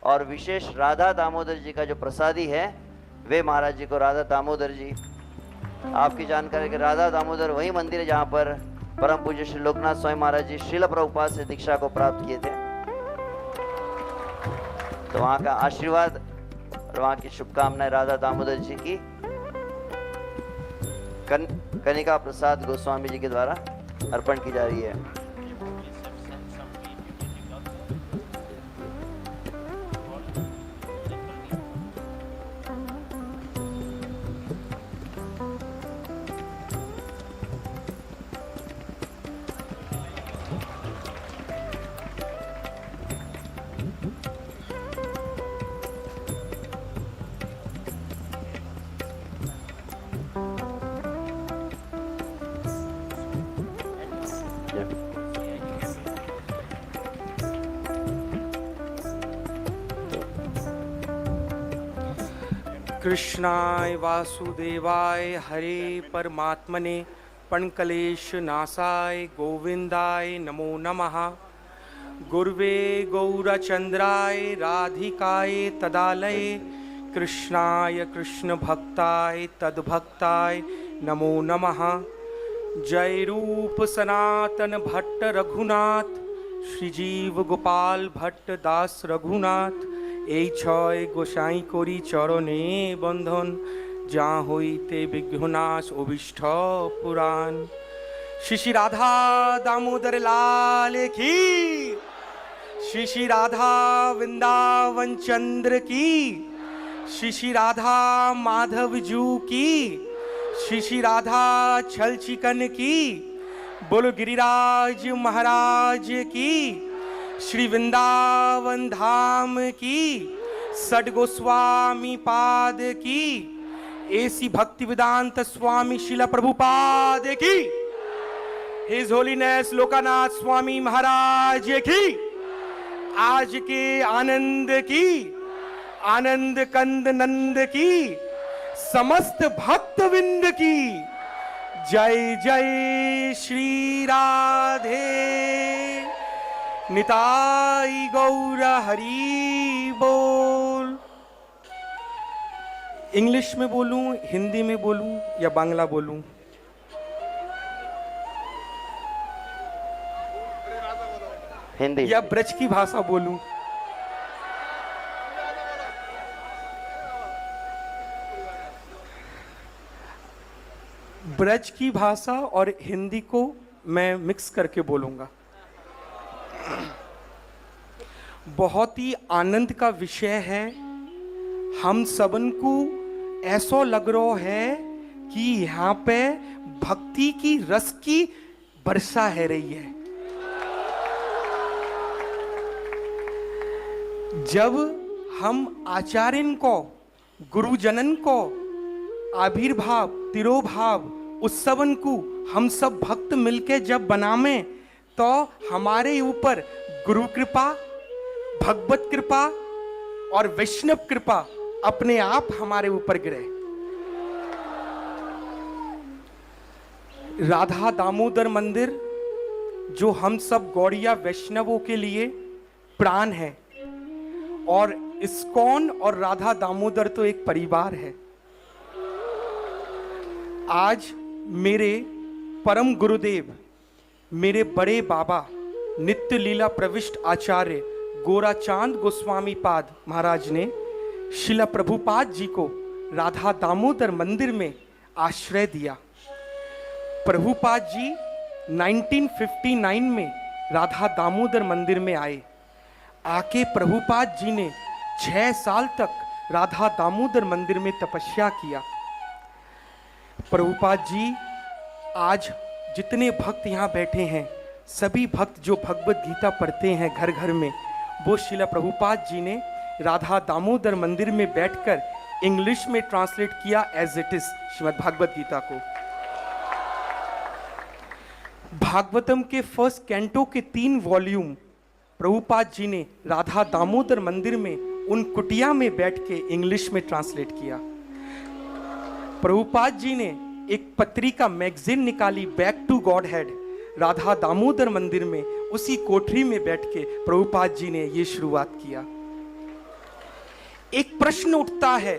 और विशेष राधा दामोदर जी का जो प्रसादी है वे महाराज जी को राधा दामोदर जी। आपकी जानकारी कि राधा दामोदर वही मंदिर है जहां पर परम पूज्य श्री लोकनाथ स्वामी महाराज जी श्रील प्रभुपाद से दीक्षा को प्राप्त किए थे। तो वहां का आशीर्वाद और वहां की शुभकामनाएं राधा दामोदर जी की कनिका प्रसाद गोस्वामी जी के द्वारा अर्पण की जा रही है। कृष्णाय वासुदेवाय हरे परमात्मने प्रणकलेश नाशाय गोविंदाय नमो नमः। गुर्वे गौरचंद्राय राधिकाय तदालये कृष्णाय कृष्ण भक्ताय तद्भक्ताय नमो नमः। जय रूप सनातन भट्ट रघुनाथ श्रीजीव गोपाल भट्ट दास रघुनाथ এই ছয় গোসাই করি চরণে বন্ধন যা হইতে বিঘ্নাশ অভিষ্ট পুরাণ। শ্রী শ্রী রাধা দামোদর লাল की, श्री श्री राधा वृंदावन चंद्र की, श्री श्री राधा माधव जू की, श्री श्री राधा छल चिकन की, बोलो गिरिराज महाराज की, श्री वृंदावन धाम की, सड गोस्वामी पाद की, ऐसी भक्ति वेदांत स्वामी शिला प्रभुपाद की, हिज होलीनेस लोकानाथ स्वामी महाराज की, आज के आनंद की, आनंद कंद नंद की, समस्त भक्तविंद की जय जय श्री राधे निताई गौर हरि बोल। इंग्लिश में बोलूं, हिंदी में बोलूं या बांग्ला बोलूं? हिंदी या ब्रज की भाषा बोलूं? ब्रज की भाषा और हिंदी को मैं मिक्स करके बोलूंगा। बहुत ही आनंद का विषय है। हम सबन को ऐसा लग रहा है कि यहाँ पे भक्ति की रस की वर्षा है रही है। जब हम आचार्यन को, गुरुजनन को आविर्भाव तिरोभाव उत्सवन को हम सब भक्त मिलके जब बनावे तो हमारे ऊपर गुरु कृपा, भगवत कृपा और वैष्णव कृपा अपने आप हमारे ऊपर गिरे। राधा दामोदर मंदिर जो हम सब गौड़िया वैष्णवों के लिए प्राण है, और इस्कॉन और राधा दामोदर तो एक परिवार है। आज मेरे परम गुरुदेव, मेरे बड़े बाबा नित्य लीला प्रविष्ट आचार्य गोराचांद गोस्वामी पाद महाराज ने शिला प्रभुपाद जी को राधा दामोदर मंदिर में आश्रय दिया। प्रभुपाद जी 1959 में राधा दामोदर मंदिर में आए। आके प्रभुपाद जी ने 6 साल तक राधा दामोदर मंदिर में तपस्या किया। प्रभुपाद जी आज जितने भक्त यहाँ बैठे हैं, सभी भक्त जो भगवत गीता पढ़ते हैं घर घर में, वो शिला प्रभुपाद जी ने राधा दामोदर मंदिर में बैठकर इंग्लिश में ट्रांसलेट किया as it is Shrimad Bhagavad Gita को। भागवतम के फर्स्ट कैंटो के 3 वॉल्यूम प्रभुपाद जी ने राधा दामोदर मंदिर में उन कुटिया में बैठ के इंग्लिश में ट्रांसलेट किया। प्रभुपाद जी ने एक पत्रिका मैगजीन निकाली, back to Godhead, Radha Damodar मंदिर में उसी कोठरी में बैठ के प्रभुपाद जी ने ये शुरुआत किया। एक प्रश्न उठता है,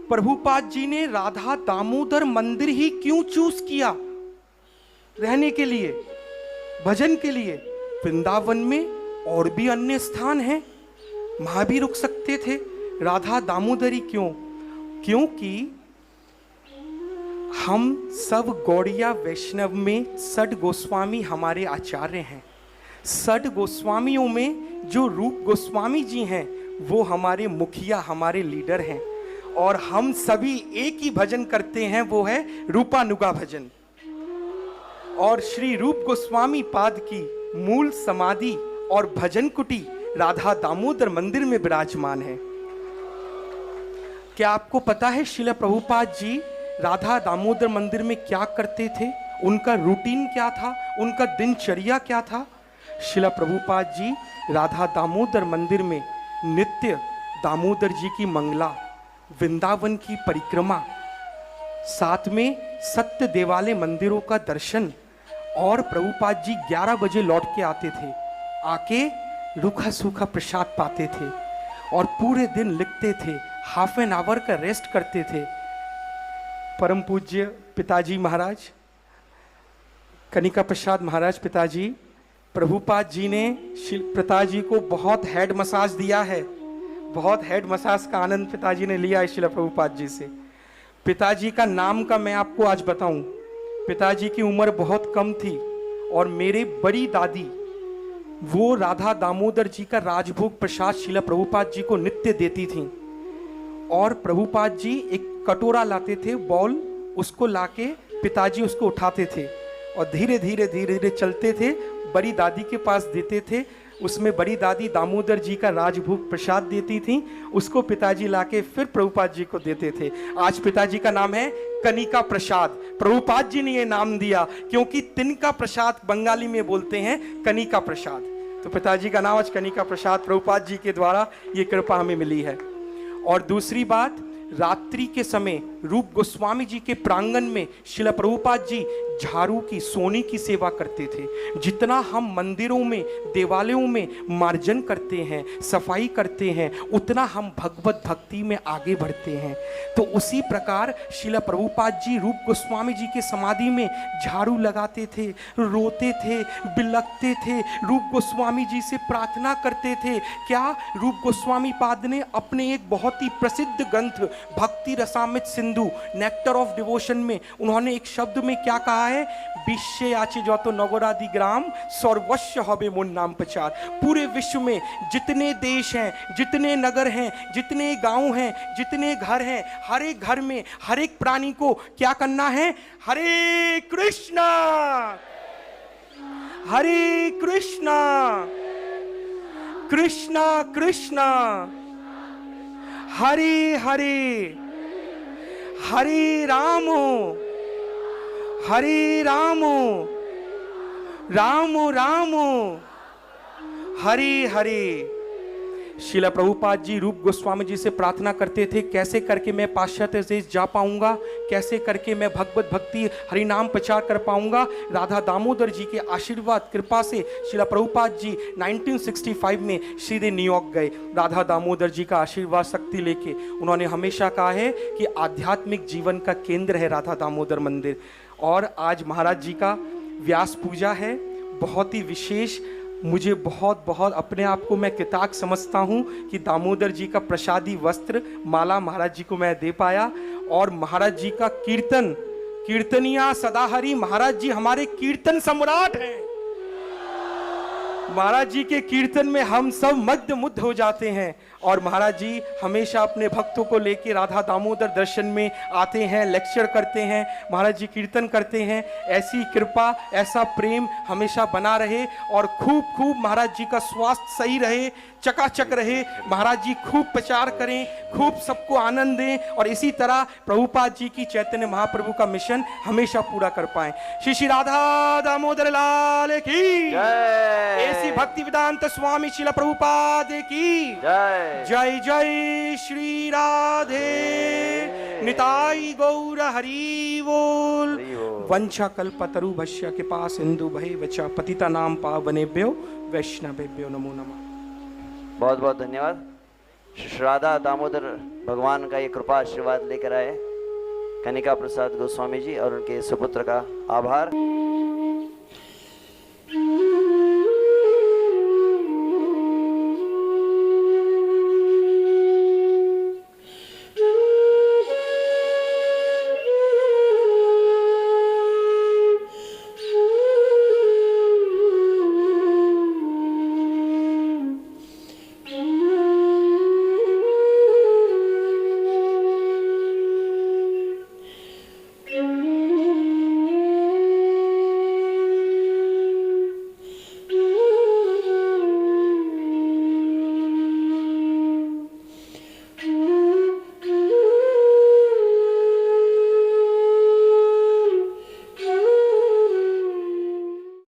प्रभुपाद जी ने राधा दामोदर मंदिर ही क्यों चूज किया रहने के लिए, भजन के लिए? वृंदावन में और भी अन्य स्थान हैं, वहां भी रुक सकते थे, राधा दामोदरी क्यों? क्योंकि हम सब गौड़िया वैष्णव में सठ गोस्वामी हमारे आचार्य हैं। सठ गोस्वामियों में जो रूप गोस्वामी जी हैं वो हमारे मुखिया, हमारे लीडर हैं, और हम सभी एक ही भजन करते हैं, वो है रूपानुगा भजन। और श्री रूप गोस्वामी पाद की मूल समाधि और भजन कुटी राधा दामोदर मंदिर में विराजमान है। क्या आपको पता है श्रील प्रभुपाद जी राधा दामोदर मंदिर में क्या करते थे? उनका रूटीन क्या था? उनका दिनचर्या क्या था? श्रील प्रभुपाद जी राधा दामोदर मंदिर में नित्य दामोदर जी की मंगला, वृंदावन की परिक्रमा, साथ में सत्य देवालय मंदिरों का दर्शन, और प्रभुपाद जी 11 बजे लौट के आते थे, आके रूखा सूखा प्रसाद पाते थे और पूरे दिन लिखते थे, हाफ एन आवर का रेस्ट करते थे। परम पूज्य पिताजी महाराज, कनिका प्रसाद महाराज पिताजी, प्रभुपाद जी ने पिताजी को बहुत हेड मसाज दिया है, बहुत हेड मसाज का आनंद पिताजी ने लिया है श्रील प्रभुपाद जी से। पिताजी का नाम का मैं आपको आज बताऊं, पिताजी की उम्र बहुत कम थी और मेरे बड़ी दादी वो राधा दामोदर जी का राजभोग प्रसाद श्रील प्रभुपाद जी को नित्य देती थी। और प्रभुपाद जी एक कटोरा लाते थे, बॉल, उसको लाके पिताजी उसको उठाते थे और धीरे धीरे धीरे धीरे चलते थे, बड़ी दादी के पास देते थे। उसमें बड़ी दादी दामोदर जी का राजभोग प्रसाद देती थी, उसको पिताजी लाके फिर प्रभुपाद जी को देते थे। आज पिताजी का नाम है कनिका प्रसाद। प्रभुपाद जी ने ये नाम दिया क्योंकि तिनका प्रसाद बंगाली में बोलते हैं कनिका प्रसाद, तो पिताजी का नाम आज कनिका प्रसाद। प्रभुपाद जी के द्वारा ये कृपा हमें मिली है। और दूसरी बात, रात्रि के समय रूप गोस्वामी जी के प्रांगण में श्रील प्रभुपाद जी झाड़ू की, सोने की सेवा करते थे। जितना हम मंदिरों में, देवालयों में मार्जन करते हैं, सफाई करते हैं, उतना हम भगवत भक्ति में आगे बढ़ते हैं। तो उसी प्रकार श्रील प्रभुपाद जी रूप गोस्वामी जी के समाधि में झाड़ू लगाते थे, रोते थे, बिलखते थे, रूप गोस्वामी जी से प्रार्थना करते थे। क्या रूप गोस्वामी पाद ने अपने एक बहुत ही प्रसिद्ध ग्रंथ भक्ति Rasamrita Sindhu, nectar of devotion में उन्होंने एक शब्द में क्या कहा है? विश्व आचे जो तो नगरादि ग्राम सर्वस्व हबे मोर नाम प्रचार। पूरे विश्व में जितने देश हैं, जितने नगर हैं, जितने गांव हैं, जितने घर हैं, हर एक घर में हर एक प्राणी को क्या करना है? हरे कृष्णा हरे कृष्णा कृष्णा कृष्णा हरे हरे हरे राम हरे राम राम राम हरे हरे। श्रील प्रभुपाद जी रूप गोस्वामी जी से प्रार्थना करते थे, कैसे करके मैं पाश्चात्य देश जा पाऊंगा, कैसे करके मैं भगवत भक्ति हरि नाम प्रचार कर पाऊंगा। राधा दामोदर जी के आशीर्वाद कृपा से श्रील प्रभुपाद जी 1965 में सीधे न्यूयॉर्क गए। राधा दामोदर जी का आशीर्वाद शक्ति लेके उन्होंने हमेशा कहा है कि आध्यात्मिक जीवन का केंद्र है राधा दामोदर मंदिर। और आज महाराज जी का व्यास पूजा है, बहुत ही विशेष। मुझे बहुत बहुत अपने आप को मैं कृतार्थ समझता हूँ कि दामोदर जी का प्रसादी वस्त्र माला महाराज जी को मैं दे पाया। और महाराज जी का कीर्तन, कीर्तनिया सदाहरि, महाराज जी हमारे कीर्तन सम्राट हैं। महाराज जी के कीर्तन में हम सब मग्न मुग्ध हो जाते हैं। और महाराज जी हमेशा अपने भक्तों को लेके राधा दामोदर दर्शन में आते हैं, लेक्चर करते हैं, महाराज जी कीर्तन करते हैं। ऐसी कृपा, ऐसा प्रेम हमेशा बना रहे और खूब खूब महाराज जी का स्वास्थ्य सही रहे, चकाचक रहे। महाराज जी खूब प्रचार करें, खूब सबको आनंद दें और इसी तरह प्रभुपाद जी की चैतन्य महाप्रभु का मिशन हमेशा पूरा कर पाएं। श्री श्री राधा दामोदर लाल की जय। ऐसी भक्ति वेदांत स्वामी श्रील प्रभुपाद की जय। जय जय श्री राधे निताई गौर हरि बोल। वंशा कल्पतरु भस्य कृपा सिंधु भय वचा पतिता नाम पावनेभ्यो वैष्णवेभ्यो नमो नमः। बहुत बहुत धन्यवाद। राधा दामोदर भगवान का ये कृपा आशीर्वाद लेकर आए कनिका प्रसाद गोस्वामी जी और उनके सुपुत्र का आभार।